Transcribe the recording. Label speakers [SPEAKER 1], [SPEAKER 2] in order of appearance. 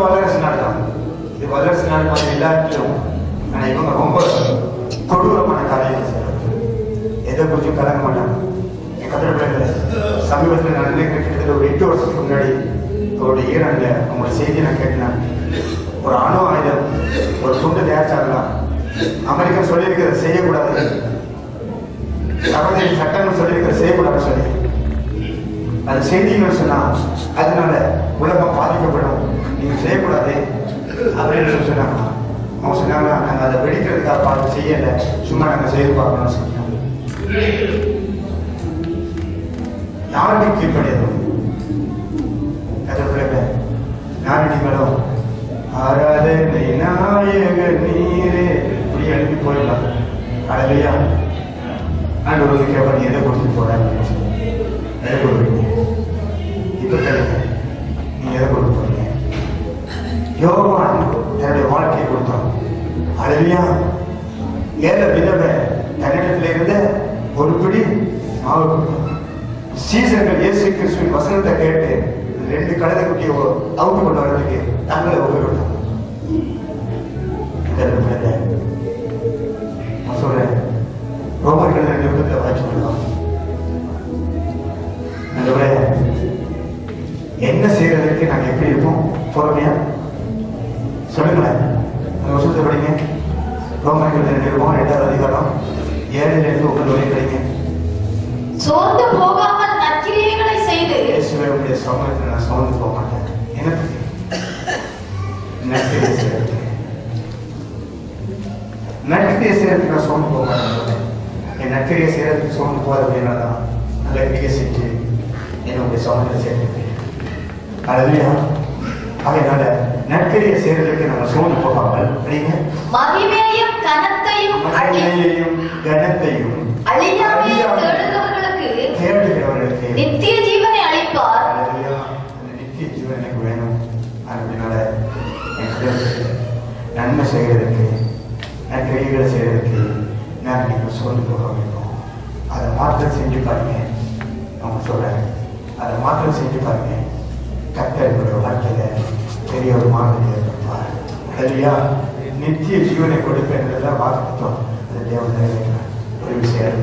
[SPEAKER 1] வல்லரசு நாடு தான். இது வல்லரசு நாடு மாதிரி எல்லாத்திலும். ஆனா இவங்க ரொம்ப கொடூரமான காரியத்தை செய்யறாங்க. எதை குறிச்சும் கலங்க மாட்டாங்க. என் கத்திர பிள்ளைகள் சமீபத்தில் நான் நினைக்கிறேன், கிட்டத்தட்ட ஒரு 8 வருஷத்துக்கு முன்னாடி அவருடைய ஈரான்ல அவங்களோட செய்தி நான் கேட்டேன். ஒரு அணு ஆயுதம் ஒரு துண்டு தயாரிச்சாங்களா, அமெரிக்கா சொல்லியிருக்கிறத செய்யக்கூடாது, சர்வதேச சட்டங்கள் சொல்லியிருக்கிற செய்யக்கூடாதுன்னு சொல்லி அது செய்தின்னு சொன்னா அதனால உலகம் பாதிக்கப்படும், நீங்க செய்யக்கூடாது அப்படின்னு சொன்னாங்க. அவங்க சொன்னாங்க, நாங்க அதை வெடிக்கிறதுக்காக பார்த்து செய்யல, சும்மா நாங்க செய்து பார்க்கணும்னு சொன்னாங்க. யாருக்கும் கீழ்படியது கதை ஞானிகளும் ஆராதனை நாயக நீரே இப்படி எழுப்பி போயிடலாம். அழகையா நான் ஒரு கேட்ப நீ எதை கொடுத்துட்டு போற, எதை கொடுக்குறீங்க இப்ப கேளுங்க, நீ எதை கொடுத்து போறீங்க? யோவான் தன்னுடைய வாழ்க்கையை கொடுத்தான். அழகையா ஏழை விதவை தன்னிடத்துல இருந்த ஒரு பிடி மாவு கொடுத்தான். சீசர்கள் இயேசு கிறிஸ்துவின் வசனத்தை கேட்டு 2 கழுதை குட்டியை அவுத்து கொண்டு வர்றதுக்கு தங்களை உபயோகித்தாங்க. நான் சொல்றேன், ரோமர்கள் 2 விதத்தை வாய்ச்சி கொள்ளலாம். என்ன செய்யறதுக்கு நாங்க எப்படி இருப்போம் பொறுமையா சொல்லுங்களேன். அந்த வருஷத்தை படிங்க. ரோமர்கள் 2 2வது அதிகாரம் 7 உங்கள் வரை படிங்க.
[SPEAKER 2] சோர்ந்து போகாமல் நற்கிரியைகளை செய்து
[SPEAKER 1] இயேசுவுடைய சமூகத்தில் நான் சோர்ந்து போக மாட்டேன். எனக்கு நற்கிரியை செய்யறதுக்கு நான் சோர்ந்து போக மாட்டேன். என் நற்கிரியை செய்யறதுக்கு சோர்ந்து போறது அப்படின்னா தான் நல்ல கிரியை செஞ்சு என்னுடைய சமூகத்தில் சேர்த்துக்கு. அதுலையா அதனால நற்கிரியை செய்யறதுக்கு நம்ம சோர்ந்து போகாமல்
[SPEAKER 2] மகிமையையும் கனத்தையும்
[SPEAKER 1] கனத்தையும் தேடுகிறவர்களுக்கு
[SPEAKER 2] நித்திய ஜீவனை அளிப்பார்.
[SPEAKER 1] நித்திய ஜீவன் எனக்கு வேணும். அதனால நன்மை செய்யறதுக்கு நற்கிரிகளை செய்யறதுக்கு நான் நீங்கள் சோர்ந்து போக வேண்டும். அதை மாற்றம் செஞ்சு பாருங்க. அவங்க சொல்றேன், அதை மாற்றம் செஞ்சு பாருங்க. கர்த்தருடைய வாழ்க்கையில பெரிய ஒரு மாற்றத்தை ஏற்படுத்துவார். சரியா? நித்திய ஜீவனை கொடுப்பேன் வாக்குத்தம். அது தேவன் ஒரு விஷயம்